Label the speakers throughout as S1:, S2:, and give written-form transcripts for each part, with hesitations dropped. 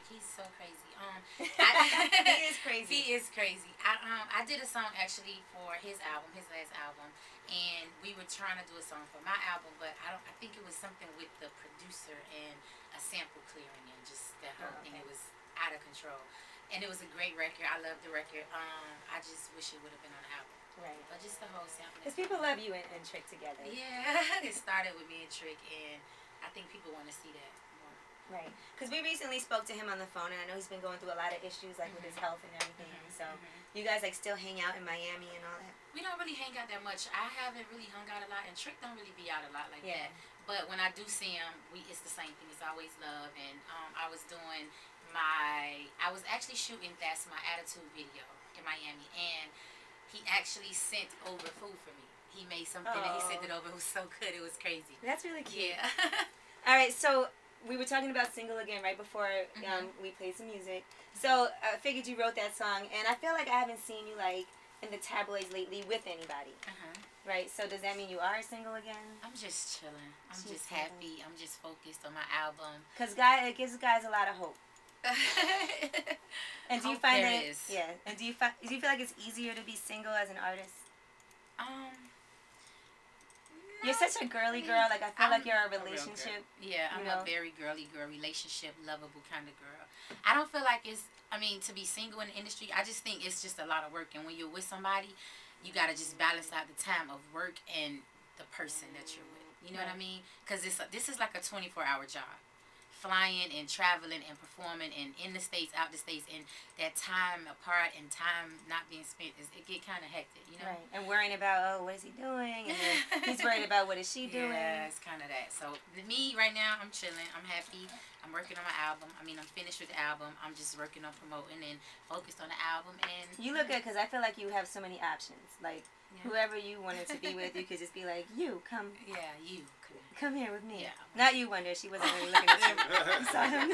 S1: He's so crazy.
S2: He is crazy.
S1: He is crazy. I did a song actually for his album, his last album, and we were trying to do a song for my album, but I think it was something with the producer and a sample clearing and just that whole thing.
S2: Okay.
S1: It was out of control, and it was a great record. I love the record. I just wish it would have been on the album.
S2: Right.
S1: But just the whole sample.
S2: Because people love you and Trick together.
S1: Yeah, it started with me and Trick, and I think people want to see that more.
S2: Right. Because we recently spoke to him on the phone, and I know he's been going through a lot of issues, like with his health and everything. So you guys like still hang out in Miami and all that?
S1: We don't really hang out that much. I haven't really hung out a lot, and Trick don't really be out a lot like
S2: Yeah.
S1: that. But when I do see him, it's the same thing. It's always love. And I was actually shooting That's My Attitude video in Miami, and he actually sent over food for me. He made something and he sent it over. It was so good. It was crazy.
S2: That's really cute.
S1: Yeah.
S2: All right, so we were talking about Single again right before we played some music. So I figured you wrote that song, and I feel like I haven't seen you like in the tabloids lately with anybody. Right, so does that mean you are single again?
S1: I'm just chilling. I'm just happy. I'm just focused on my album.
S2: Because it gives guys a lot of hope. And do you find that and do you feel like it's easier to be single as an artist? You're such a girly girl. Like I feel like you're a relationship.
S1: Yeah, I'm a very girly girl, relationship, lovable kind of girl. I don't feel like to be single in the industry, I just think it's just a lot of work. And when you're with somebody, you got to just balance out the time of work and the person that you're with. You know what I mean? Because this is like a 24-hour job. Flying and traveling and performing and in the States, out the States, and that time apart and time not being spent, it get kind of hectic, you know?
S2: Right. And worrying about, what is he doing? And then he's worried about what is she doing?
S1: Yeah, it's kind of that. So me right now, I'm chilling. I'm happy. I'm working on my album. I'm finished with the album. I'm just working on promoting and focused on the album. And
S2: you look good because I feel like you have so many options. Like whoever you wanted to be with, you could just be like, you come.
S1: Yeah, you
S2: come here with me.
S1: Yeah.
S2: Not you, Wonder. She wasn't really looking at you. You saw him.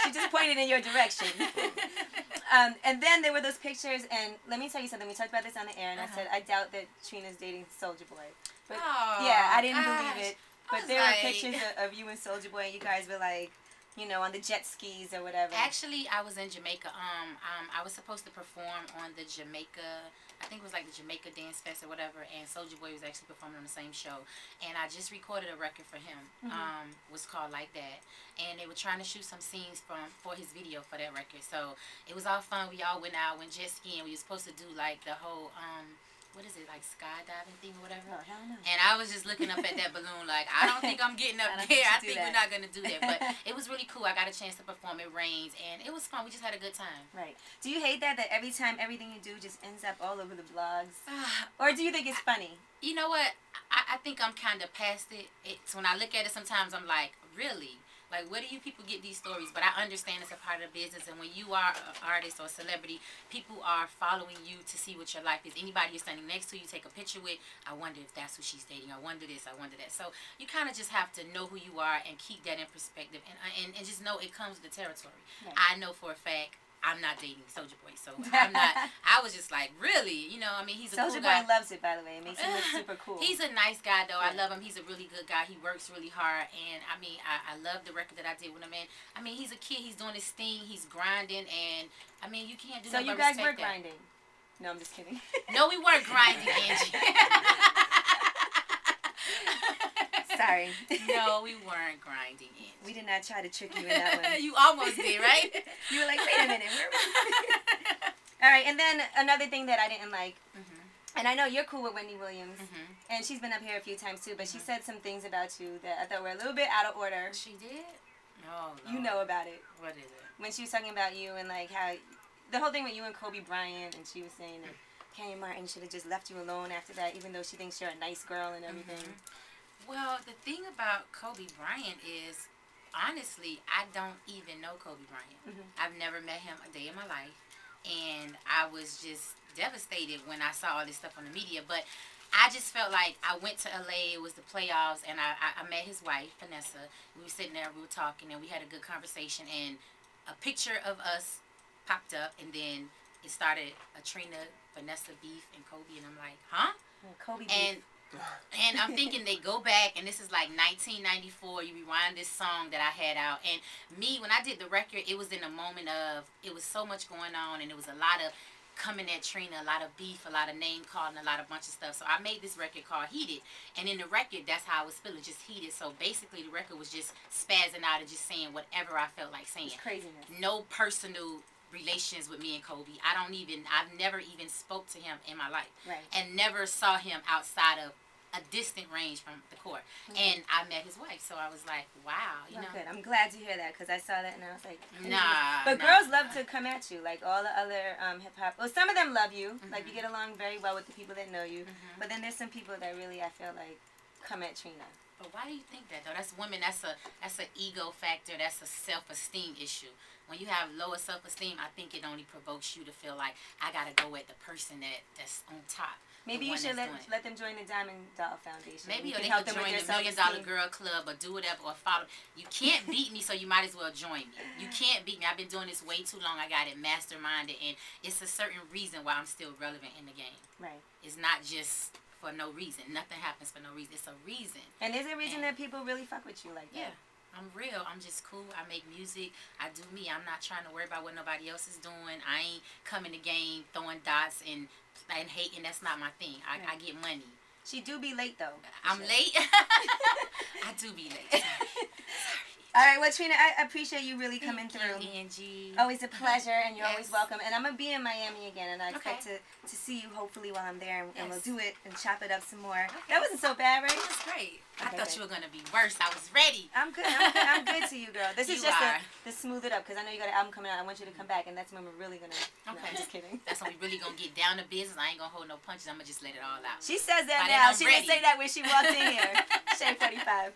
S2: She just pointed in your direction. And then there were those pictures, and let me tell you something. We talked about this on the air, and I said I doubt that Trina's dating Soulja Boy. But I didn't believe it. But there were pictures of you and Soulja Boy, and you guys were like, on the jet skis or whatever.
S1: Actually, I was in Jamaica. I was supposed to perform on the Jamaica, I think it was like the Jamaica Dance Fest or whatever, and Soulja Boy was actually performing on the same show. And I just recorded a record for him. Was called Like That. And they were trying to shoot some scenes for his video for that record. So it was all fun. We all went out, went jet skiing. We were supposed to do like the whole what is it, like skydiving thing or whatever?
S2: Oh, hell no.
S1: And I was just looking up at that balloon like, I don't think I'm getting up there. I think we're not going to do that. But it was really cool. I got a chance to perform. It rains, and it was fun. We just had a good time.
S2: Right. Do you hate that every time everything you do just ends up all over the blogs? Or do you think it's funny?
S1: You know what? I think I'm kind of past it. It's when I look at it sometimes, I'm like, really? Like, where do you people get these stories? But I understand it's a part of the business, and when you are an artist or a celebrity, people are following you to see what your life is. Anybody you're standing next to, you take a picture with, I wonder if that's who she's dating. I wonder this, I wonder that. So you kind of just have to know who you are and keep that in perspective, and just know it comes with the territory. Right. I know for a fact I'm not dating Soulja Boy, so I'm not. I was just like, really, he's a cool guy.
S2: Soulja Boy loves it, by the way. It makes him look super cool.
S1: He's a nice guy, though. I love him. He's a really good guy. He works really hard, and I love the record that I did with him. And he's a kid. He's doing his thing. He's grinding, and you can't do.
S2: So you guys were grinding? No, I'm just kidding.
S1: No, we weren't grinding, Angie.
S2: Sorry.
S1: No, we weren't grinding in.
S2: We did not try to trick you in that one.
S1: You almost did, right?
S2: You were like, wait a minute. All right, and then another thing that I didn't like, and I know you're cool with Wendy Williams, and she's been up here a few times too, but she said some things about you that I thought were a little bit out of order.
S1: She did? Oh, no.
S2: You know about it.
S1: What is it?
S2: When she was talking about you and like how, the whole thing with you and Kobe Bryant, and she was saying that Kenny Martin should have just left you alone after that, even though she thinks you're a nice girl and everything.
S1: Well, the thing about Kobe Bryant is, honestly, I don't even know Kobe Bryant. I've never met him a day in my life, and I was just devastated when I saw all this stuff on the media. But I just felt like I went to LA, it was the playoffs, and I met his wife, Vanessa. We were sitting there, we were talking, and we had a good conversation, and a picture of us popped up, and then it started a Trina, Vanessa beef, and Kobe, and I'm like, huh?
S2: Kobe
S1: and
S2: beef.
S1: And I'm thinking they go back, and this is like 1994. You rewind this song that I had out, and me when I did the record, it was in a moment of it was so much going on, and it was a lot of coming at Trina, a lot of beef, a lot of name calling, a lot of bunch of stuff. So I made this record called Heated, and in the record, that's how I was feeling, just heated. So basically, the record was just spazzing out and just saying whatever I felt like saying.
S2: It's craziness.
S1: No personal relations with me and Kobe. I've never even spoke to him in my life,
S2: Right.
S1: and never saw him outside of a distant range from the court. And I met his wife, so I was like, wow, you know.
S2: Good. I'm glad to hear that because I saw that and I was like,
S1: nah.
S2: But girls love to come at you, like all the other hip hop. Well, some of them love you, like you get along very well with the people that know you. But then there's some people that really, I feel like, come at Trina.
S1: But why do you think that though? That's women. That's an ego factor. That's a self-esteem issue. When you have lower self-esteem, I think it only provokes you to feel like I gotta go at the person that's on top.
S2: Maybe you should let them join the Diamond Doll Foundation.
S1: Maybe or they could join the $1 Million Girl Club or do whatever or follow. You can't beat me, so you might as well join me. You can't beat me. I've been doing this way too long. I got it masterminded, and it's a certain reason why I'm still relevant in the game.
S2: Right.
S1: It's not just for no reason. Nothing happens for no reason. It's a reason.
S2: And there's a reason that people really fuck with you like that.
S1: Yeah. I'm real. I'm just cool. I make music. I do me. I'm not trying to worry about what nobody else is doing. I ain't coming to game throwing dots and hating. That's not my thing. I get money.
S2: She do be late though.
S1: I'm late. I do be late. Sorry.
S2: All right, well, Trina, I appreciate you really coming through.
S1: Angie.
S2: Always a pleasure, and you're always welcome. And I'm going to be in Miami again, and I expect to see you hopefully while I'm there, and we'll do it and chop it up some more. That wasn't so bad, right?
S1: It was great. I thought you were going to be worse. I was ready.
S2: I'm good. I'm good to you, girl. This is just to smooth it up, because I know you got an album coming out. I want you to come back, and that's when we're really going to... No, I'm just kidding.
S1: That's when we really going to get down to business. I ain't going to hold no punches. I'm going to just let it all out.
S2: She says that now. She didn't say that when she walked in here. Shade 45.